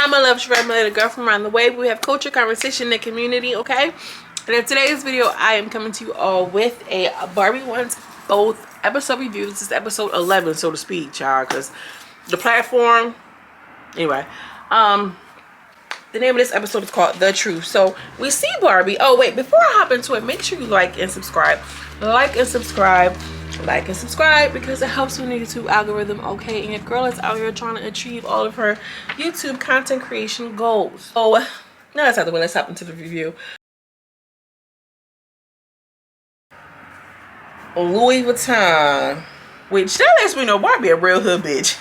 Hi, my love, family, the girl from around the way. We have culture, conversation, and community, okay? And in today's video, I am coming to you all with a Barbie Wants Both episode review. This is episode 11, so to speak, child, because the platform, anyway, the name of this episode is called The Truth. So we see Barbie. Oh wait, before I hop into it, make sure you like and subscribe. Like and subscribe because it helps with the YouTube algorithm, okay? And your girl is out here trying to achieve all of her YouTube content creation goals. So now that's out the way, let's hop into the review. Louis Vuitton, which that lets me know Barbie a real hood bitch.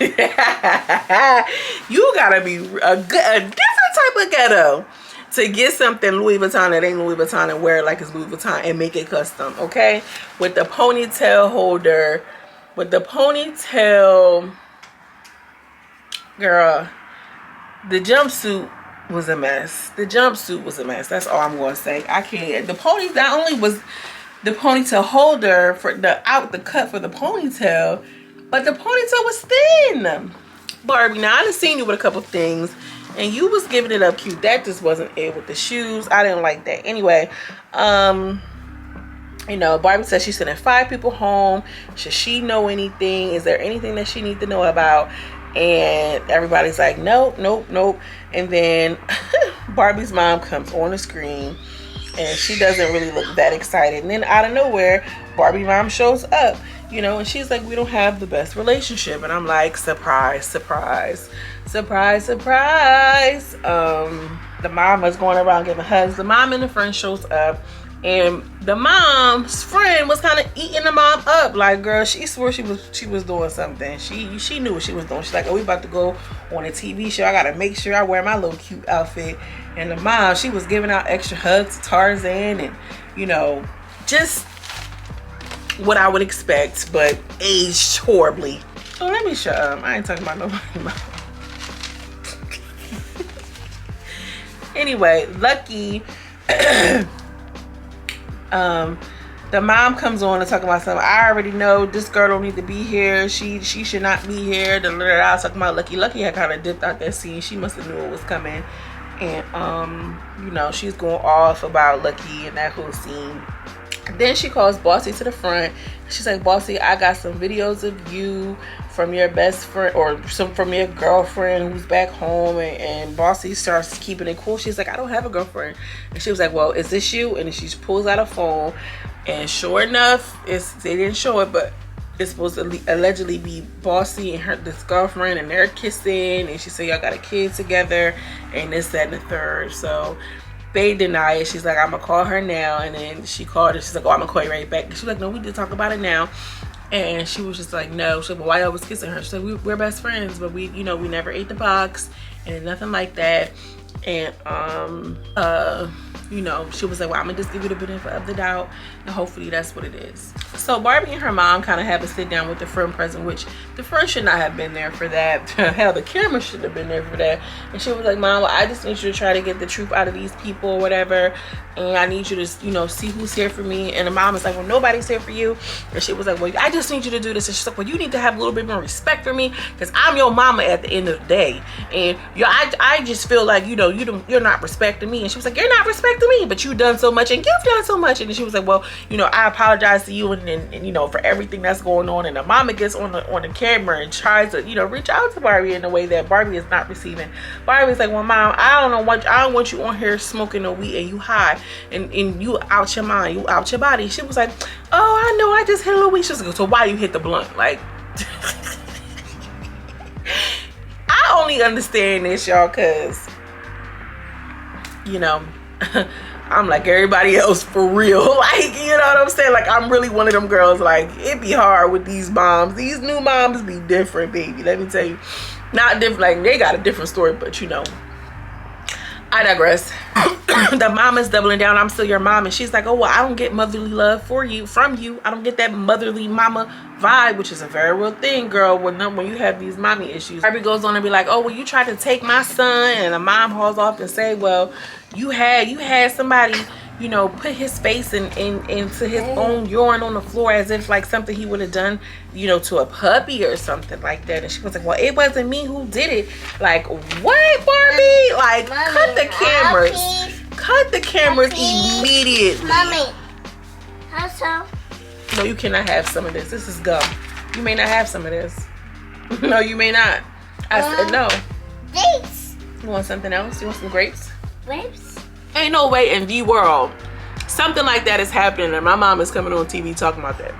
You gotta be a different type of ghetto to get something Louis Vuitton that ain't Louis Vuitton and wear it like it's Louis Vuitton and make it custom, okay? With the ponytail holder, with the ponytail, girl, the jumpsuit was a mess. The jumpsuit was a mess. That's all I'm gonna say. I can't. The pony not only was the ponytail holder for the cut for the ponytail, but the ponytail was thin. Barbie, now I done seen you with a couple things and you was giving it up cute. That just wasn't it with the shoes. I didn't like that. Anyway, you know, Barbie says she's sending 5 people home. Should she know anything? Is there anything that she needs to know about? And everybody's like, nope, nope, nope. And then Barbie's mom comes on the screen and she doesn't really look that excited. And then out of nowhere, Barbie mom shows up, you know, and she's like, we don't have the best relationship. And I'm like, surprise, surprise, surprise, surprise. The mom was going around giving hugs. The mom and the friend shows up, and the mom's friend was kind of eating the mom up. Like, girl, she swore she was doing something. She knew what she was doing. She's like, oh, we about to go on a TV show. I gotta make sure I wear my little cute outfit. And the mom, she was giving out extra hugs to Tarzan, and you know, just what I would expect, but aged horribly. So let me shut up. I ain't talking about nobody. Anyway, Lucky, the mom comes on to talk about something. I already know this girl don't need to be here. She should not be here. I was talking about Lucky. Lucky had kind of dipped out that scene. She must have knew it was coming. And you know, she's going off about Lucky and that whole scene. Then she calls Bossy to the front. She's like, Bossy, I got some videos of you from your best friend or some from your girlfriend who's back home. And Bossy starts keeping it cool. She's like, I don't have a girlfriend. And she was like, well, is this you? And then she pulls out a phone, and sure enough, they didn't show it, but it's supposed to allegedly be Bossy and this girlfriend, and they're kissing, and she said y'all got a kid together and this, that, and the third. So they deny it. She's like, I'm gonna call her now. And then she called her. She's like, oh, I'm gonna call you right back. And she's like, no, we did talk about it now. And she was just like, no. She's like, well, why y'all was kissing her? She's like, we're best friends, but we, you know, we never ate the box and nothing like that. And you know, she was like, well, I'm gonna just give you the benefit of the doubt, and hopefully that's what it is. So Barbie and her mom kind of have a sit down with the friend present, which the friend should not have been there for that. Hell, the camera should have been there for that. And she was like, Mom, well, I just need you to try to get the truth out of these people or whatever, and I need you to, you know, see who's here for me. And the mom was like, well, nobody's here for you. And she was like, well, I just need you to do this. And she's like, well, you need to have a little bit more respect for me, because I'm your mama at the end of the day, and I just feel like, you know, you're not respecting me. And she was like, you're not respecting me, but you've done so much and you've done so much. And she was like, well, you know, I apologize to you and you know, for everything that's going on. And the mama gets on the camera and tries to, you know, reach out to Barbie in a way that Barbie is not receiving. Barbie's like, well, Mom, I don't want you on here smoking no weed and you high and you out your mind, you out your body. She was like, oh, I know, I just hit a little weed. She was like, so why you hit the blunt? Like, I only understand this, y'all, because, you know, I'm like everybody else for real. Like, you know what I'm saying? Like, I'm really one of them girls. Like, it be hard with these moms. These new moms be different, baby. Let me tell you. Not different. Like, they got a different story, but you know. I digress. The mom is doubling down. I'm still your mom. And she's like, oh, well, I don't get motherly love from you. I don't get that motherly mama vibe, which is a very real thing, girl, when you have these mommy issues. Barbie goes on and be like, oh, well, you tried to take my son. And the mom hauls off and say, well, you had somebody, you know, put his face into his own urine on the floor as if like something he would have done, you know, to a puppy or something like that. And she was like, well, it wasn't me who did it. Like, what, Barbie? Like, Mommy, cut the cameras. Cut the cameras immediately. Mommy, how so? No, you cannot have some of this. This is gum. You may not have some of this. No, you may not. I said no. Grapes. You want something else? You want some grapes? Grapes? Ain't no way in the world something like that is happening and my mom is coming on TV talking about that.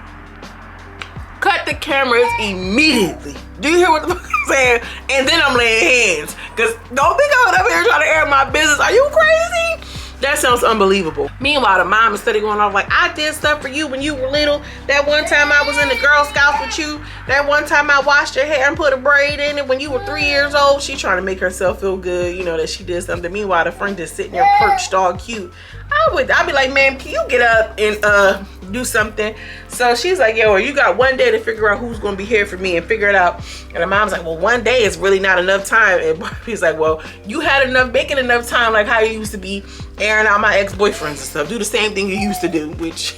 Cut the cameras immediately. Do you hear what the fuck I'm saying? And then I'm laying hands. Because don't think I'm up here trying to air my business. Are you crazy? That sounds unbelievable. Meanwhile, the mom is steady going off like, I did stuff for you when you were little. That one time I was in the Girl Scouts with you. That one time I washed your hair and put a braid in it when you were 3 years old. She trying to make herself feel good, you know, that she did something. Meanwhile, the friend just sitting there perched all cute. I'd be like, ma'am, can you get up and do something? So she's like, yo, you got one day to figure out who's gonna be here for me and figure it out. And the mom's like, well, one day is really not enough time. And Barbie's like, well, you had enough, making enough time like how you used to be airing out my ex-boyfriends and stuff. Do the same thing you used to do, which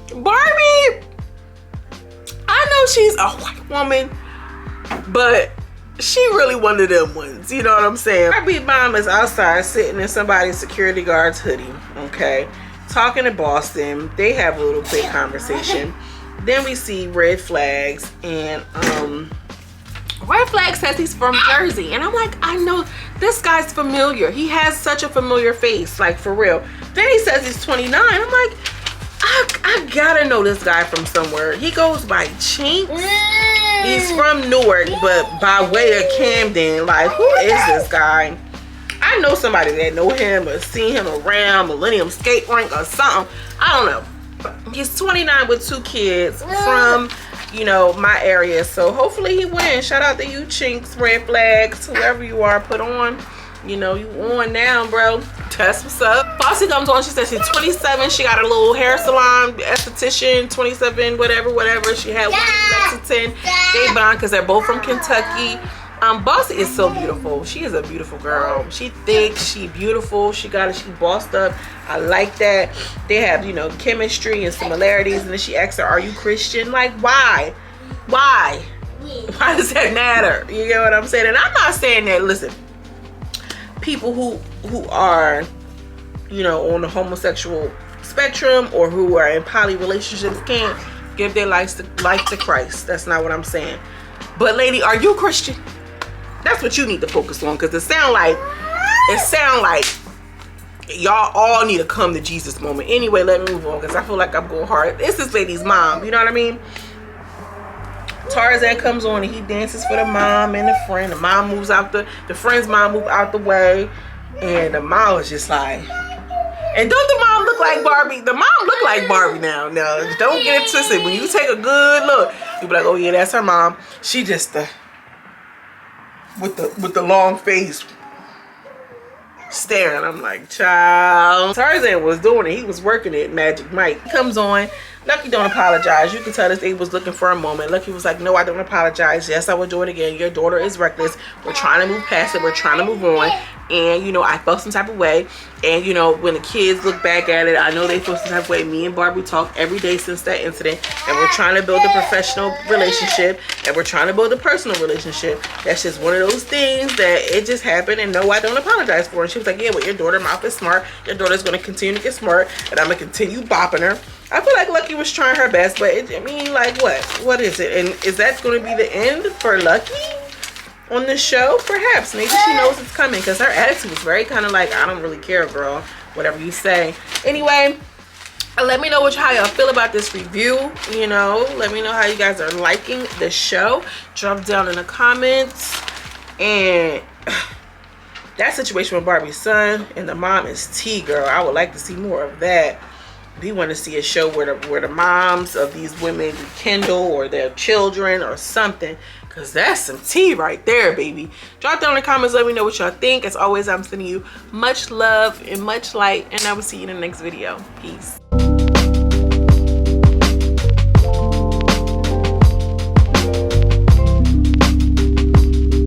Barbie, I know she's a white woman, but she really one of them ones, you know what I'm saying? Barbie mom is outside sitting in somebody's security guard's hoodie, okay? Talking to Boston. They have a little quick conversation. Then we see Red Flags, and Red Flag says he's from Jersey. And I'm like, I know this guy's familiar. He has such a familiar face, like for real. Then he says he's 29. I'm like, I gotta know this guy from somewhere. He goes by Chinks. He's from Newark, but by way of Camden. Like, who is this guy? I know somebody that know him or seen him around Millennium Skate Rink or something. I don't know. He's 29 with 2 kids from, you know, my area. So hopefully he wins. Shout out to you, Chinks, Red Flags, whoever you are, put on. You know, you on now, bro. That's what's up. Bossy comes on. She says she's 27. She got a little hair salon, esthetician, 27, whatever. She had one in Lexington. They bond because they're both from Kentucky. Bossy is so beautiful. She is a beautiful girl. She thick, she beautiful, she bossed up. I like that. They have, you know, chemistry and similarities. And then she asks her, are you Christian? Like, why does that matter? You know what I'm saying? And I'm not saying that, listen, people who are, you know, on the homosexual spectrum or who are in poly relationships can't give their life to Christ. That's not what I'm saying. But lady, are you Christian? That's what you need to focus on, because it sound like y'all all need to come to Jesus moment. Anyway, let me move on, because I feel like I'm going hard. It's this lady's mom, you know what I mean? Tarzan comes on and he dances for the mom and the friend. The mom moves out the friend's mom move out the way, and the mom was just like, and don't the mom look like Barbie? The mom look like Barbie now. No, don't get it twisted. When you take a good look, you be like, oh yeah, that's her mom. She just with the long face staring. I'm like, child. Tarzan was doing it. He was working it. Magic Mike. He comes on. Lucky don't apologize. You can tell this lady was looking for a moment. Lucky was like, no, I don't apologize. Yes, I will do it again. Your daughter is reckless. We're trying to move past it. We're trying to move on. And, you know, I felt some type of way. And, you know, when the kids look back at it, I know they feel some type of way. Me and Barbie talk every day since that incident. And we're trying to build a professional relationship. And we're trying to build a personal relationship. That's just one of those things that it just happened. And no, I don't apologize for it. And she was like, yeah, well, your daughter mouth is smart. Your daughter's going to continue to get smart. And I'm going to continue bopping her. I feel like Lucky was trying her best. But, I mean, like, what? What is it? And is that going to be the end for Lucky on this show? Perhaps. Maybe she knows it's coming, because her attitude was very kind of like, I don't really care, girl, whatever you say. Anyway, let me know how y'all feel about this review. You know, let me know how you guys are liking the show. Drop down in the comments. And that situation with Barbie's son and the mom is tea, girl. I would like to see more of that. We want to see a show where the moms of these women rekindle, or their children or something, because that's some tea right there, baby. Drop down in the comments, let me know what y'all think. As always, I'm sending you much love and much light, and I will see you in the next video. Peace.